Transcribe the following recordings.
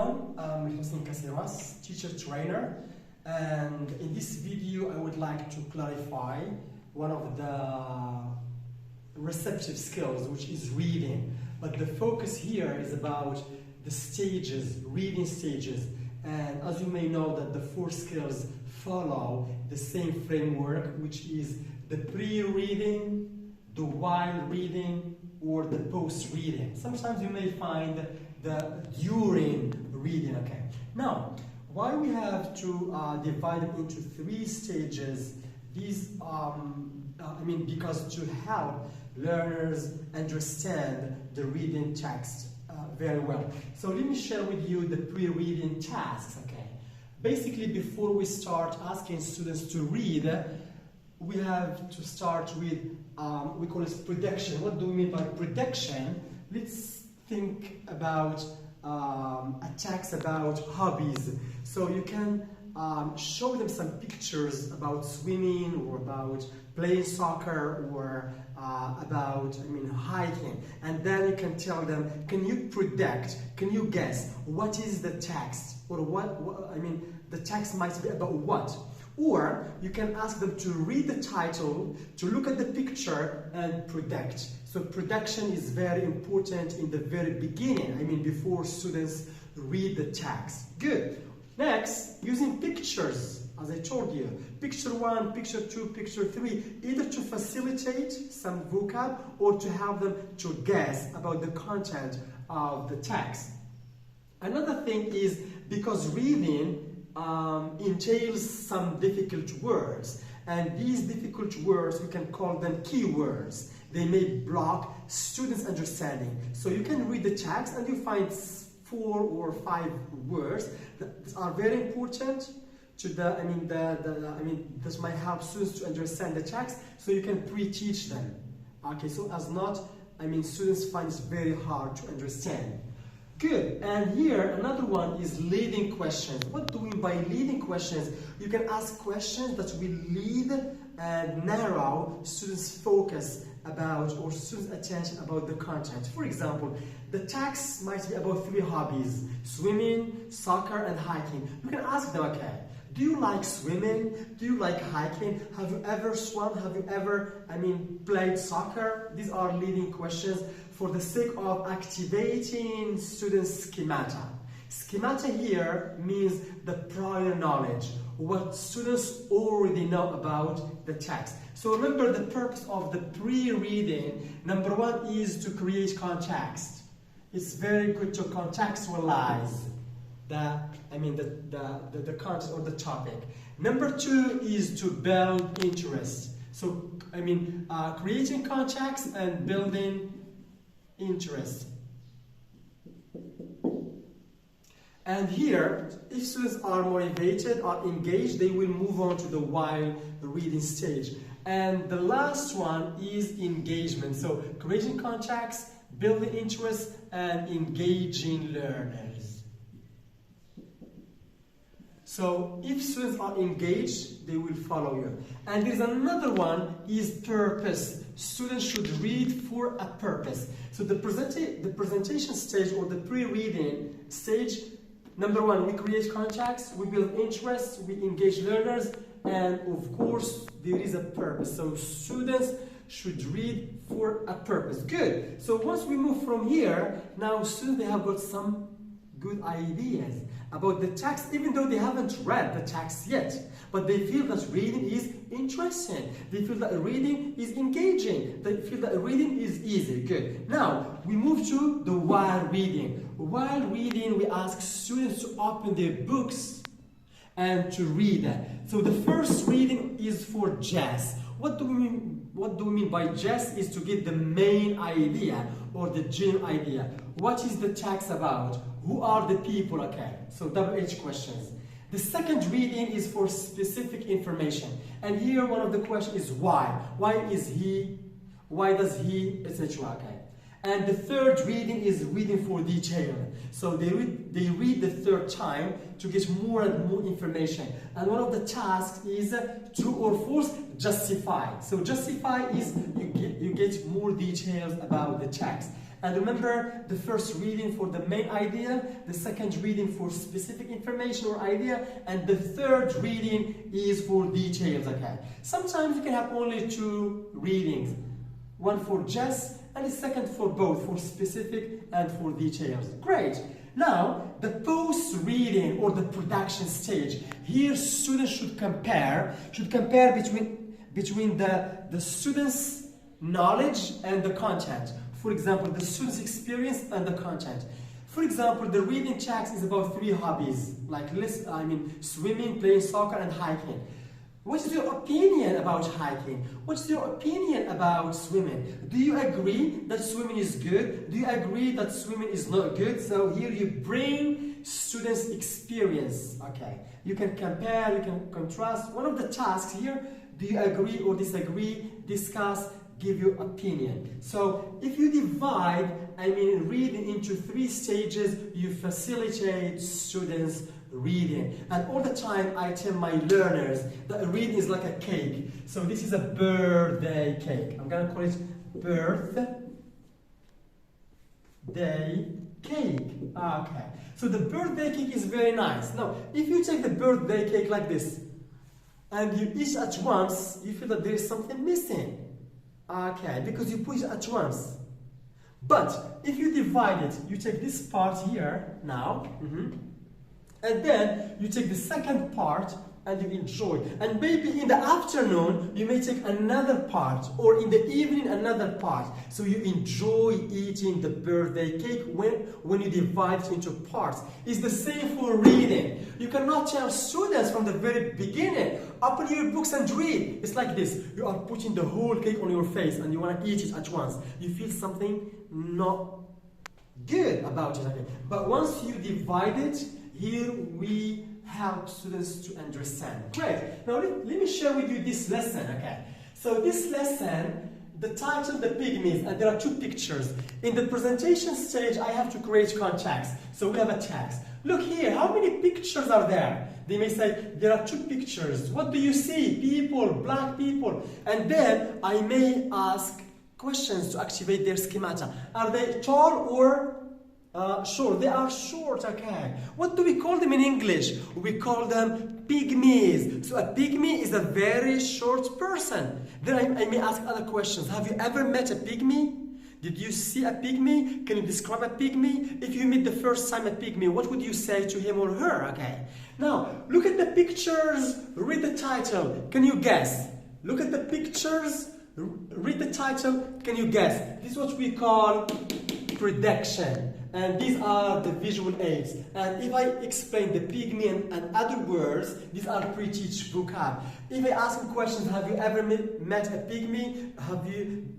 everyone, I'm Hussein Kasiras, teacher trainer, and in this video I would like to clarify one of the receptive skills, which is reading. But the focus here is about the stages, reading stages. And as you may know that the four skills follow the same framework, which is the pre-reading, the while reading, or the post-reading. Sometimes you may find the during reading, okay? Now, why we have to divide them into three stages, these, because to help learners understand the reading text very well. So let me share with you the pre-reading tasks, okay? Basically, before we start asking students to read, we have to start with, we call it prediction. What do we mean by prediction? Let's think about a text about hobbies. So you can show them some pictures about swimming or about playing soccer or about hiking, and then you can tell them, can you predict, can you guess what is the text, or the text might be about what? Or you can ask them to read the title, to look at the picture and predict. So prediction is very important in the very beginning, before students read the text. Good. Next, using pictures, as I told you. Picture 1, picture 2, picture 3, either to facilitate some vocab or to help them to guess about the content of the text. Another thing is, because reading entails some difficult words, and these difficult words, we can call them keywords. They may block students' understanding. So you can read the text and you find 4 or 5 words that are very important to this might help students to understand the text, so you can pre-teach them. Okay, so as not, students find it very hard to understand. Good. And here another one is leading questions. What do we mean by leading questions? You can ask questions that will lead and narrow students' focus about, or students' attention about the content. For example, the text might be about 3 hobbies: swimming, soccer, and hiking. You can ask them, okay, do you like swimming? Do you like hiking? Have you ever swum? Have you ever, played soccer? These are leading questions for the sake of activating students' schemata. Schemata here means the prior knowledge, what students already know about the text. So remember, the purpose of the pre-reading, number 1 is to create context. It's very good to contextualize the content or the topic. Number 2 is to build interest. So, creating context and building interest. And here, if students are motivated or engaged, they will move on to the while reading stage. And the last one is engagement. So creating context, building interest, and engaging learners. So if students are engaged, they will follow you. And there's another one, is purpose. Students should read for a purpose. So the presentation stage, or the pre-reading stage, number 1, we create context, we build interest, we engage learners, and of course there is a purpose. So students should read for a purpose. Good. So once we move from here, now students, they have got some good ideas about the text, even though they haven't read the text yet. But they feel that reading is interesting. They feel that reading is engaging. They feel that reading is easy. Good. Now, we move to the while reading. While reading, we ask students to open their books and to read. So the first reading is for just. What do we mean by just? Is to get the main idea or the general idea. What is the text about? Who are the people? Okay, so double-H questions. The second reading is for specific information. And here one of the questions is why. Why is he? Why does he? Etc. Okay. And the third reading is reading for detail. So they read the third time to get more and more information. And one of the tasks is true or false, justify. So justify is you get more details about the text. And remember, the first reading for the main idea, the second reading for specific information or idea, and the third reading is for details, okay? Sometimes you can have only 2 readings, one for just and the second for both, for specific and for details. Great. Now, the post-reading or the production stage. Here, students should compare between the students' knowledge and the content. For example, the students' experience and the content. For example, the reading text is about 3 hobbies, like swimming, playing soccer, and hiking. What is your opinion about hiking? What's your opinion about swimming? Do you agree that swimming is good? Do you agree that swimming is not good? So here you bring students' experience, okay? You can compare, you can contrast. One of the tasks here, do you agree or disagree, discuss, give your opinion. So if you divide, reading into 3 stages, you facilitate students reading. And all the time I tell my learners that reading is like a cake. So this is a birthday cake. I'm gonna call it birthday cake. Okay. So the birthday cake is very nice. Now, if you take the birthday cake like this and you eat at once, you feel that there is something missing. Okay, because you put it at once. But if you divide it, you take this part here now. And then you take the second part and you enjoy. And maybe in the afternoon, you may take another part, or in the evening, another part. So you enjoy eating the birthday cake when you divide it into parts. It's the same for reading. You cannot tell students from the very beginning, open your books and read. It's like this. You are putting the whole cake on your face and you want to eat it at once. You feel something not good about it. Okay? But once you divide it, here we help students to understand. Great. Now let me share with you this lesson, okay? So this lesson, the title, The Pygmies, and there are 2 pictures. In the presentation stage, I have to create context. So we have a text. Look here, how many pictures are there? They may say, there are 2 pictures. What do you see? People, black people. And then I may ask questions to activate their schemata. Are they tall or short? They are short, okay. What do we call them in English? We call them pygmies. So a pygmy is a very short person. Then I may ask other questions. Have you ever met a pygmy? Did you see a pygmy? Can you describe a pygmy? If you meet the first time a pygmy, what would you say to him or her? Okay. Now, look at the pictures, read the title. Can you guess? Look at the pictures, read the title. Can you guess? This is what we call prediction. And these are the visual aids. And if I explain the pygmy and other words, these are pre-teach vocab. If I ask them questions, have you ever met a pygmy?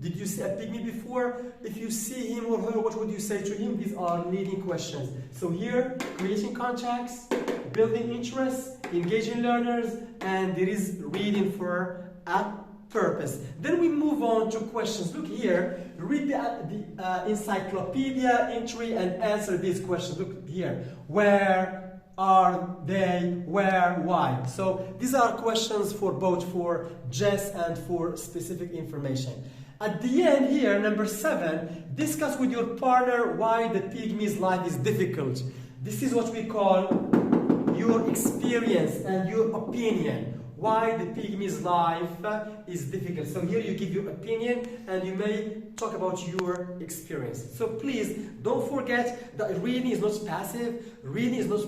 Did you see a pygmy before? If you see him or her, what would you say to him? These are leading questions. So here, creating context, building interest, engaging learners, and there is reading for a purpose. Then we move on to questions. Look here, read the encyclopedia entry and answer these questions. Look here, where are they, where, why? So these are questions for both for just and for specific information. At the end here, number 7, discuss with your partner why the pygmy's life is difficult. This is what we call your experience and your opinion. Why the pygmy's life is difficult. So here you give your opinion and you may talk about your experience. So please don't forget that reading is not passive, reading is not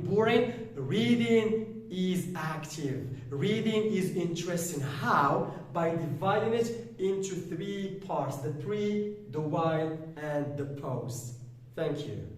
boring, reading is active, reading is interesting. How? By dividing it into 3 parts, the pre, the while, and the post. Thank you.